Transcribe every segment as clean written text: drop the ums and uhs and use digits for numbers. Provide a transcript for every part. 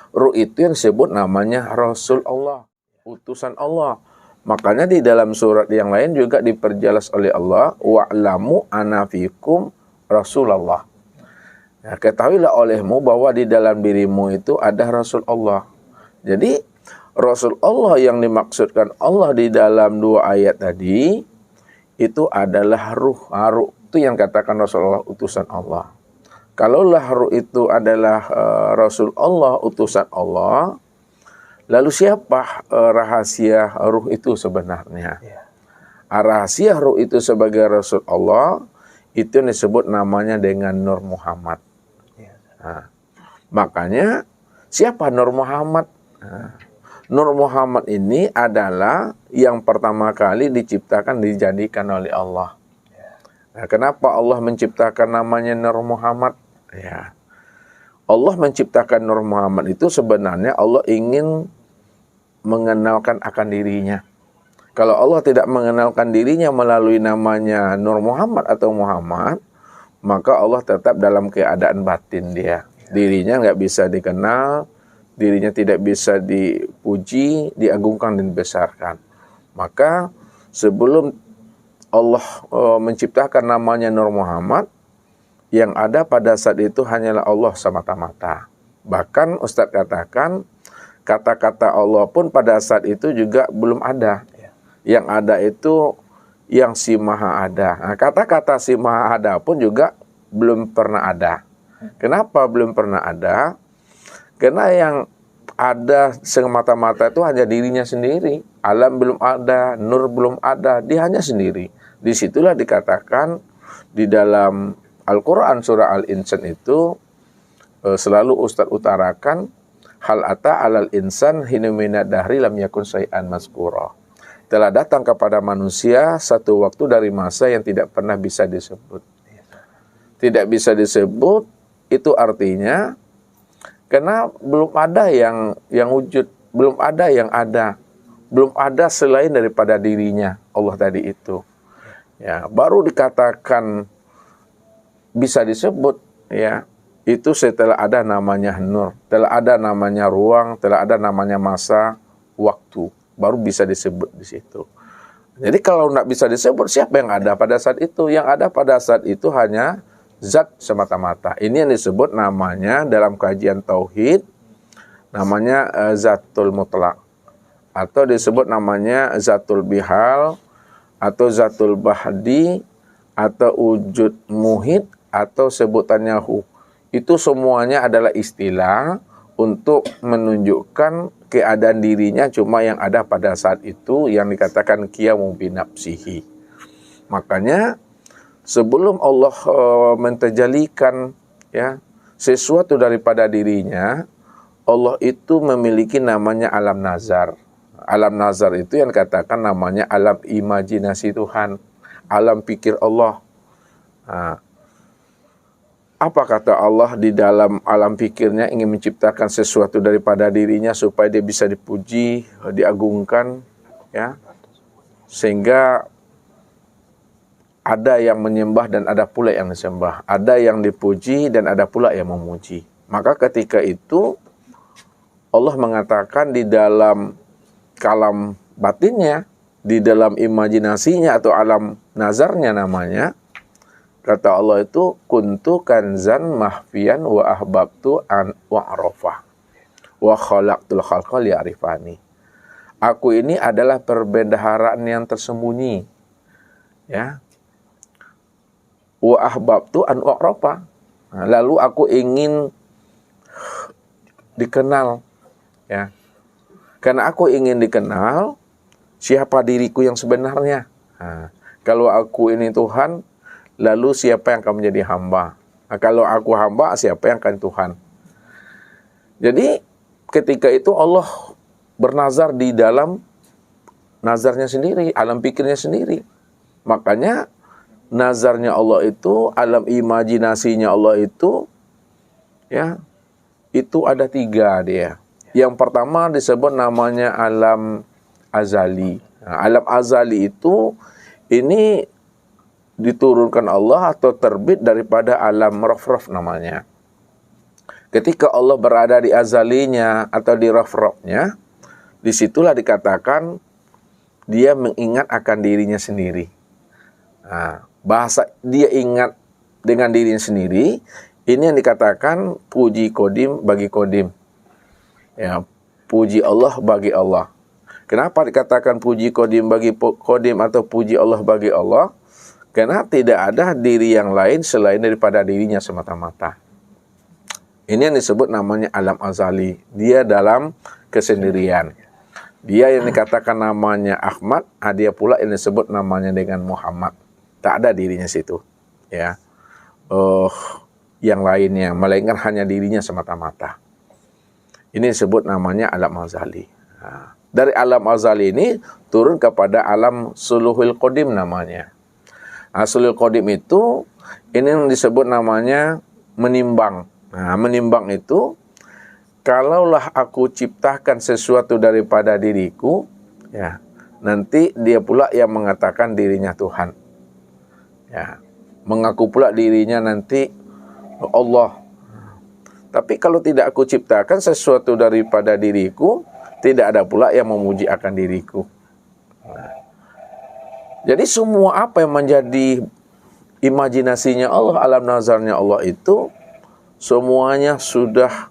Ruh itu yang disebut namanya Rasul Allah, utusan Allah. Makanya di dalam surat yang lain juga diperjelas oleh Allah, wa'lamu ana fikum Rasulullah. Ya, ketahuilah olehmu bahwa di dalam dirimu itu ada Rasul Allah. Jadi Rasul Allah yang dimaksudkan Allah di dalam dua ayat tadi itu adalah ruh. Ruh itu yang katakan Rasulullah utusan Allah. Kalaulah ruh itu adalah Rasul Allah, utusan Allah, lalu siapa rahasia ruh itu sebenarnya? Rahasia ruh itu sebagai Rasul Allah itu disebut namanya dengan Nur Muhammad. Nah, makanya siapa Nur Muhammad? Nah, Nur Muhammad ini adalah yang pertama kali diciptakan, dijadikan oleh Allah. Nah, kenapa Allah menciptakan namanya Nur Muhammad? Ya, Allah menciptakan Nur Muhammad itu sebenarnya Allah ingin mengenalkan akan dirinya. Kalau Allah tidak mengenalkan dirinya melalui namanya Nur Muhammad atau Muhammad, maka Allah tetap dalam keadaan batin dia. Dirinya nggak bisa dikenal, dirinya tidak bisa dipuji, diagungkan dan dibesarkan. Maka sebelum Allah menciptakan namanya Nur Muhammad, yang ada pada saat itu hanyalah Allah semata-mata. Bahkan Ustadz katakan, kata-kata Allah pun pada saat itu juga belum ada. Yang ada itu yang si Maha Ada. Nah, kata-kata si Maha Ada pun juga belum pernah ada. Kenapa belum pernah ada? Karena yang ada semata-mata itu hanya dirinya sendiri. Alam belum ada, nur belum ada, dia hanya sendiri. Disitulah dikatakan di dalam Al-Quran surah Al-Insan itu selalu Ustadz utarakan, hal ata alal insan hinu minad dahri lam yakun syai'an mazkura. Telah datang kepada manusia satu waktu dari masa yang tidak pernah bisa disebut. Tidak bisa disebut itu artinya karena belum ada yang wujud, belum ada yang ada. Belum ada selain daripada dirinya Allah tadi itu. Ya, baru dikatakan bisa disebut, ya, itu setelah ada namanya nur, telah ada namanya ruang, telah ada namanya masa, waktu, baru bisa disebut di situ. Jadi kalau tidak bisa disebut, siapa yang ada pada saat itu? Yang ada pada saat itu hanya zat semata-mata. Ini yang disebut namanya dalam kajian tauhid, namanya zatul mutlak, atau disebut namanya zatul bihal, atau zatul bahdi, atau wujud muhit, atau sebutannya hu. Itu semuanya adalah istilah untuk menunjukkan keadaan dirinya cuma yang ada pada saat itu yang dikatakan qiyamu binafsihi. Makanya sebelum Allah mentajalikan ya sesuatu daripada dirinya, Allah itu memiliki namanya alam nazar. Alam nazar itu yang dikatakan namanya alam imajinasi Tuhan, alam pikir Allah. Nah, apa kata Allah di dalam alam pikirnya ingin menciptakan sesuatu daripada dirinya supaya dia bisa dipuji, diagungkan, ya, sehingga ada yang menyembah dan ada pula yang disembah, ada yang dipuji dan ada pula yang memuji. Maka ketika itu Allah mengatakan di dalam kalam batinnya, di dalam imajinasinya atau alam nazarnya namanya, kata Allah itu kuntu kanzan mahfian wa ahbabtu an wa'rafah wa khalaqtul khalqa li'arifani. Aku ini adalah perbendaharaan yang tersembunyi, ya. Wa ahbabtu an wa'rafah. Nah, lalu aku ingin dikenal, ya. Karena aku ingin dikenal siapa diriku yang sebenarnya. Nah, kalau aku ini Tuhan, lalu siapa yang akan menjadi hamba? Nah, kalau aku hamba, siapa yang akan Tuhan? Jadi ketika itu Allah bernazar di dalam nazarnya sendiri, alam pikirnya sendiri. Makanya nazarnya Allah itu, alam imajinasinya Allah itu, ya, itu ada 3 dia. Yang pertama disebut namanya alam azali. Nah, alam azali itu ini diturunkan Allah atau terbit daripada alam raf-raf namanya. Ketika Allah berada di azalinya atau di raf-rafnya, disitulah dikatakan dia mengingat akan dirinya sendiri. Nah, bahasa dia ingat dengan dirinya sendiri, ini yang dikatakan puji kodim bagi kodim. Ya, puji Allah bagi Allah. Kenapa dikatakan puji kodim bagi kodim atau puji Allah bagi Allah? Karena tidak ada diri yang lain selain daripada dirinya semata-mata. Ini yang disebut namanya alam azali. Dia dalam kesendirian. Dia yang dikatakan namanya Ahmad, dia pula yang disebut namanya dengan Muhammad. Tak ada dirinya situ. Ya, yang lainnya, melainkan hanya dirinya semata-mata. Ini disebut namanya alam azali. Nah, dari alam azali ini turun kepada alam suluhul qadim namanya. Suluhul qadim itu ini yang disebut namanya menimbang. Nah, menimbang itu kalaulah aku ciptakan sesuatu daripada diriku, ya, nanti dia pula yang mengatakan dirinya Tuhan. Ya, mengaku pula dirinya nanti Allah. Tapi kalau tidak aku ciptakan sesuatu daripada diriku, tidak ada pula yang memuji akan diriku. Nah, jadi semua apa yang menjadi imajinasinya Allah, alam nazarnya Allah itu, semuanya sudah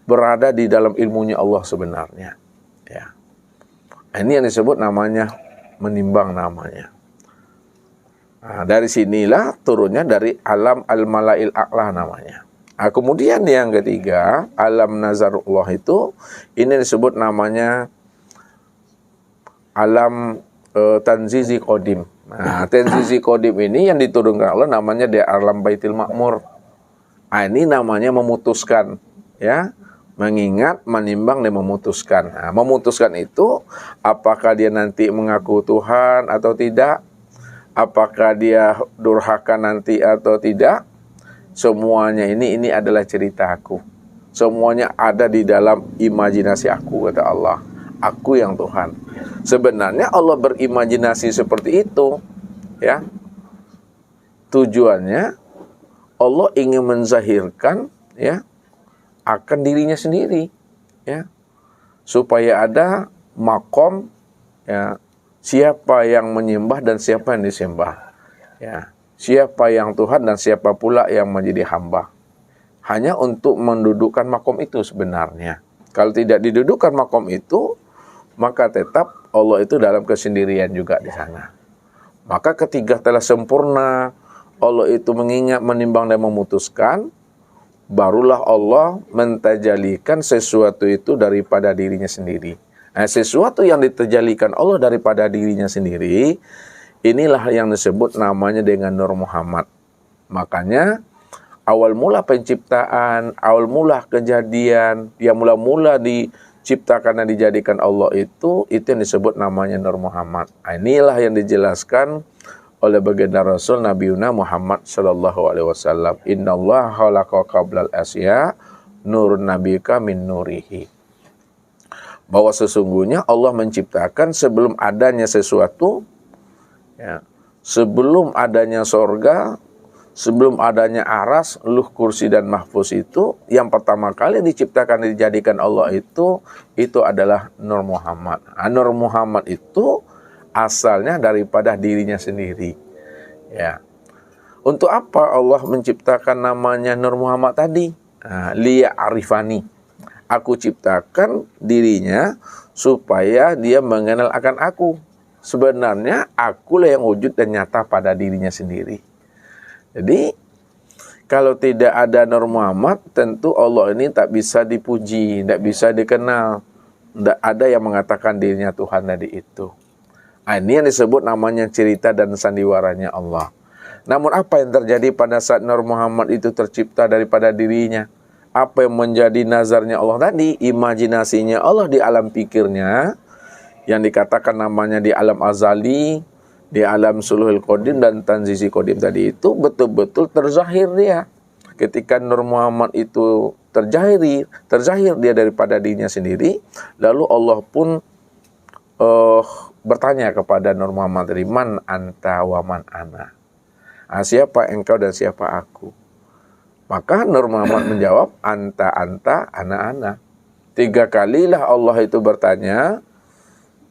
berada di dalam ilmunya Allah sebenarnya. Ya. Ini yang disebut namanya menimbang namanya. Nah, dari sinilah turunnya dari alam al-malail a'la namanya. Nah, kemudian yang ketiga, alam nazarullah itu, ini disebut namanya alam tanzizi qadim. Nah, tanzizi qadim ini yang diturunkan Allah namanya di alam Baitul Ma'mur. Nah, ini namanya memutuskan, ya, mengingat, menimbang, dan memutuskan. Nah, memutuskan itu, apakah dia nanti mengaku Tuhan atau tidak, apakah dia durhaka nanti atau tidak, semuanya ini adalah ceritaku. Semuanya ada di dalam imajinasi aku, kata Allah. Aku yang Tuhan. Sebenarnya Allah berimajinasi seperti itu, ya. Tujuannya Allah ingin menzahirkan, ya, akan dirinya sendiri, ya, supaya ada makom, ya, siapa yang menyembah dan siapa yang disembah, ya, siapa yang Tuhan dan siapa pula yang menjadi hamba. Hanya untuk mendudukkan makom itu sebenarnya. Kalau tidak didudukkan makom itu, maka tetap Allah itu dalam kesendirian juga di sana. Maka ketika telah sempurna, Allah itu mengingat, menimbang, dan memutuskan, barulah Allah mentajalikan sesuatu itu daripada dirinya sendiri. Nah, sesuatu yang ditajalikan Allah daripada dirinya sendiri, inilah yang disebut namanya dengan Nur Muhammad. Makanya awal mula penciptaan, awal mula kejadian, yang mula-mula diciptakan dan dijadikan Allah itu yang disebut namanya Nur Muhammad. Nah, inilah yang dijelaskan oleh baginda Rasul Nabi Muhammad sallallahu alaihi wasallam. Innallaha khalaqa qablal asya nurun nabika min nurihi. Bahwa sesungguhnya Allah menciptakan sebelum adanya sesuatu, ya, sebelum adanya sorga, sebelum adanya aras, luh, kursi, dan mahfuz itu, yang pertama kali diciptakan dan dijadikan Allah itu adalah Nur Muhammad. Nur Muhammad itu asalnya daripada dirinya sendiri. Ya. Untuk apa Allah menciptakan namanya Nur Muhammad tadi? Liya arifani. Aku ciptakan dirinya supaya dia mengenal akan aku. Sebenarnya akulah yang wujud dan nyata pada dirinya sendiri. Jadi kalau tidak ada Nur Muhammad, tentu Allah ini tak bisa dipuji, tak bisa dikenal. Tidak ada yang mengatakan dirinya Tuhan tadi itu. Ini yang disebut namanya cerita dan sandiwaranya Allah. Namun apa yang terjadi pada saat Nur Muhammad itu tercipta daripada dirinya? Apa yang menjadi nazarnya Allah tadi? Imajinasinya Allah di alam pikirnya, yang dikatakan namanya di alam azali, di alam suluhul qadim dan tanzizi qadim tadi itu betul-betul terzahir dia. Ketika Nur Muhammad itu terzahir dia daripada dirinya sendiri, lalu Allah pun bertanya kepada Nur Muhammad tadi, man anta wa man ana. Siapa engkau dan siapa aku? Maka Nur Muhammad menjawab, anta, ana. 3 kalilah Allah itu bertanya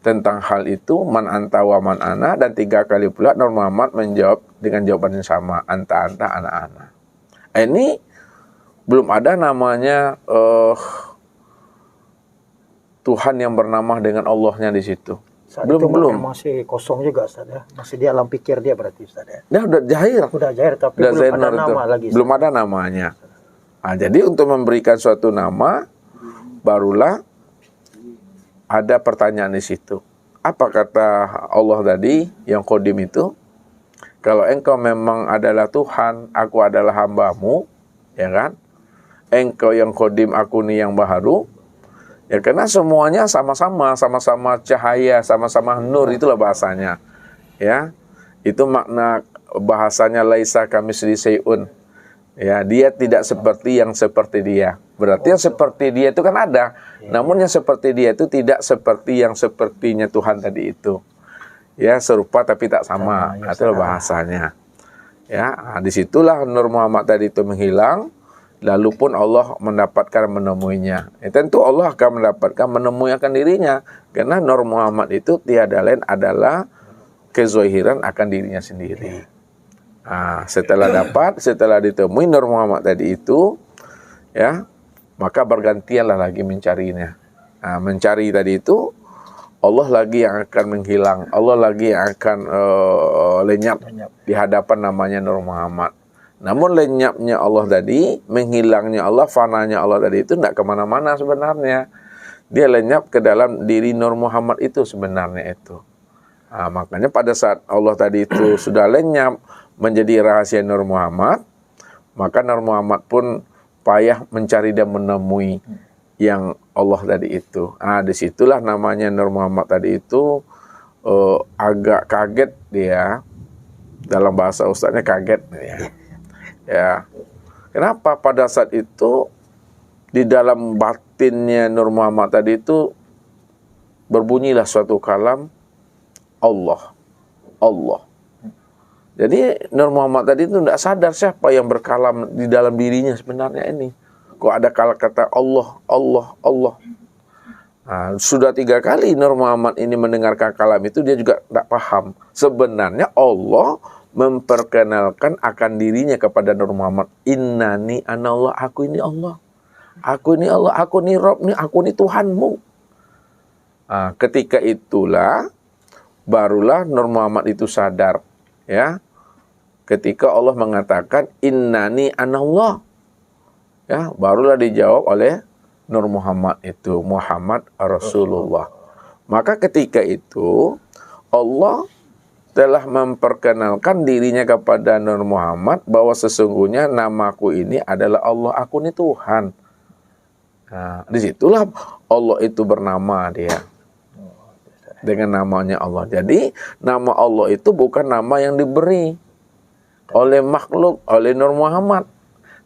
tentang hal itu, man anta wa man ana, dan 3 kali pula Nur Muhammad menjawab dengan jawaban yang sama, anta, ana. Ini belum ada namanya Tuhan yang bernama dengan Allahnya di situ. Saat belum. Masih kosong juga, Ustaz ya. Masih di alam pikir dia berarti, Ustaz ya. Nah, udah jahir. Udah jahir, tapi udah belum ada nama lagi. Belum ada namanya. Nah, jadi untuk memberikan suatu nama, barulah ada pertanyaan di situ. Apa kata Allah tadi yang Qadim itu? Kalau engkau memang adalah Tuhan, aku adalah hambamu, ya kan? Engkau yang Qadim, aku nih yang baharu. Ya karena semuanya sama-sama cahaya, sama-sama nur, itulah bahasanya. Ya. Itu makna bahasanya laisa kamitsli syai'un. Ya, dia tidak seperti yang seperti dia. Berarti yang seperti dia itu kan ada. Namun yang seperti dia itu tidak seperti yang sepertinya Tuhan tadi itu. Ya, serupa tapi tak sama. Itulah bahasanya. Ya, nah, disitulah Nur Muhammad tadi itu menghilang. Lalu pun Allah mendapatkan menemuinya. Ya, tentu Allah akan mendapatkan menemui akan dirinya. Karena Nur Muhammad itu tiada lain adalah kezohiran akan dirinya sendiri. Nah, setelah ditemui Nur Muhammad tadi itu, ya, maka bergantianlah lagi mencarinya. Nah, mencari tadi itu, Allah lagi yang akan menghilang. Allah lagi yang akan lenyap di hadapan namanya Nur Muhammad. Namun lenyapnya Allah tadi, menghilangnya Allah, fananya Allah tadi itu tidak kemana-mana sebenarnya. Dia lenyap ke dalam diri Nur Muhammad itu sebenarnya itu. Nah, makanya pada saat Allah tadi itu sudah lenyap menjadi rahasia Nur Muhammad, maka Nur Muhammad pun payah mencari dan menemui yang Allah tadi itu. Nah, disitulah namanya Nur Muhammad tadi itu agak kaget dia. Dalam bahasa ustadznya kaget ya. Ya, kenapa pada saat itu di dalam batinnya Nur Muhammad tadi itu berbunyilah suatu kalam Allah. Jadi Nur Muhammad tadi itu tidak sadar siapa yang berkalam di dalam dirinya sebenarnya ini. Kok ada kata Allah. Nah, sudah 3 kali Nur Muhammad ini mendengarkan kalam itu, dia juga tidak paham. Sebenarnya Allah memperkenalkan akan dirinya kepada Nur Muhammad. Innani anallah, aku ini Allah. Aku ini Allah, aku ini Rabb, aku ini Tuhanmu. Nah, ketika itulah barulah Nur Muhammad itu sadar, ya. Ketika Allah mengatakan innani anallah, ya, barulah dijawab oleh Nur Muhammad itu, Muhammad Rasulullah. Maka ketika itu Allah telah memperkenalkan dirinya kepada Nur Muhammad bahwa sesungguhnya namaku ini adalah Allah, aku ini Tuhan. Nah, disitulah Allah itu bernama dia. Dengan namanya Allah. Jadi nama Allah itu bukan nama yang diberi oleh makhluk, oleh Nur Muhammad.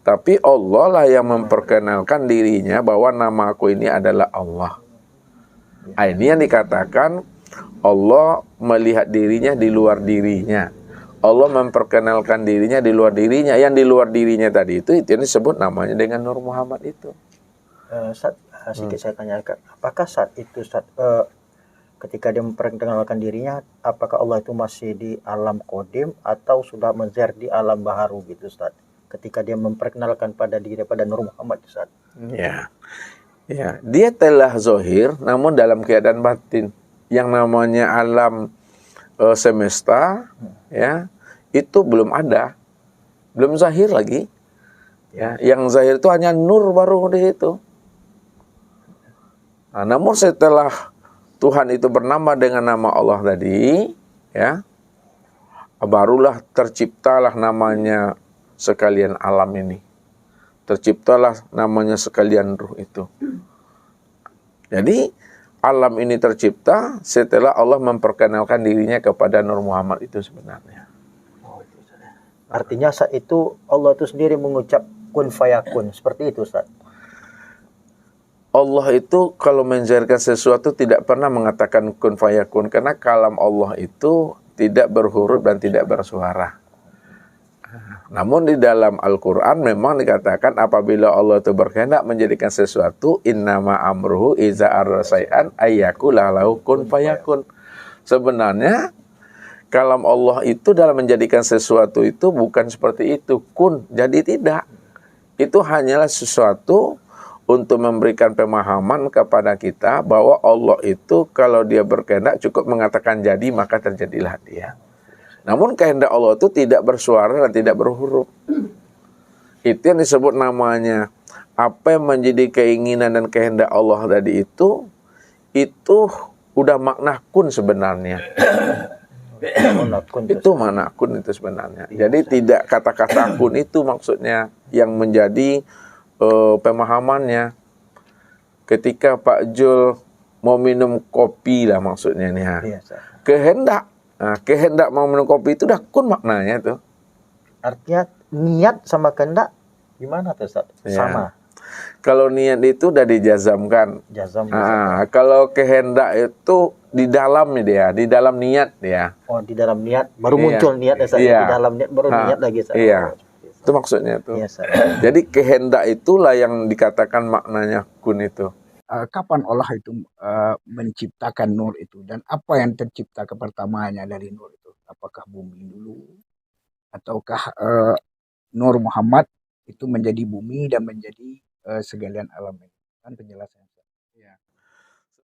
Tapi Allah lah yang memperkenalkan dirinya bahwa namaku ini adalah Allah. Nah, ini yang dikatakan Allah melihat dirinya di luar dirinya. Allah memperkenalkan dirinya di luar dirinya. Yang di luar dirinya tadi itu yang disebut namanya dengan Nur Muhammad itu. Sedikit saya tanyakan, apakah saat itu ketika dia memperkenalkan dirinya, apakah Allah itu masih di alam Qadim atau sudah menzer di alam baharu gitu, Ustaz? Ketika dia memperkenalkan pada diri pada Nur Muhammad, Ustaz. Ya. Dia telah zohir namun dalam keadaan batin. Yang namanya alam semesta, ya, itu belum ada, belum zahir lagi. Ya, yang zahir itu hanya nur baru di situ. Nah, namun setelah Tuhan itu bernama dengan nama Allah tadi, ya, barulah terciptalah namanya sekalian alam ini. Terciptalah namanya sekalian ruh itu. Jadi alam ini tercipta setelah Allah memperkenalkan dirinya kepada Nur Muhammad itu sebenarnya. Artinya saat itu Allah itu sendiri mengucap kun fayakun, seperti itu, Ustaz. Allah itu kalau menjadikan sesuatu tidak pernah mengatakan kun fayakun, karena kalam Allah itu tidak berhuruf dan tidak bersuara. Namun di dalam Al-Quran memang dikatakan apabila Allah itu berkehendak menjadikan sesuatu, innama amruhu iza arrasai'an ayyakula lahu kun fayakun. Sebenarnya kalam Allah itu dalam menjadikan sesuatu itu bukan seperti itu, kun, jadi tidak. Itu hanyalah sesuatu untuk memberikan pemahaman kepada kita bahwa Allah itu kalau dia berkehendak cukup mengatakan jadi maka terjadilah dia. Namun kehendak Allah itu tidak bersuara dan tidak berhuruf. Itu yang disebut namanya apa yang menjadi keinginan dan kehendak Allah tadi itu udah makna kun sebenarnya. Itu makna kun itu sebenarnya. Jadi tidak kata-kata kun itu maksudnya yang menjadi pemahamannya. Ketika Pak Jul mau minum kopi lah maksudnya nih ya. Kehendak. Nah, kehendak mau minum kopi itu dah kun maknanya tuh. Artinya niat sama kehendak gimana tuh Ustaz? Sama. Kalau niat itu udah dijazamkan. Kalau kehendak itu di dalamnya dia, di dalam niat dia. Oh, di dalam niat baru muncul niat Ustaz. Di dalam niat baru niat lagi Ustaz. Iya. Itu maksudnya tuh. Jadi kehendak itulah yang dikatakan maknanya kun itu. Kapan Allah itu menciptakan nur itu dan apa yang tercipta pertamanya dari nur itu? Apakah bumi dulu ataukah Nur Muhammad itu menjadi bumi dan menjadi segalian alam ini? Kan penjelasan.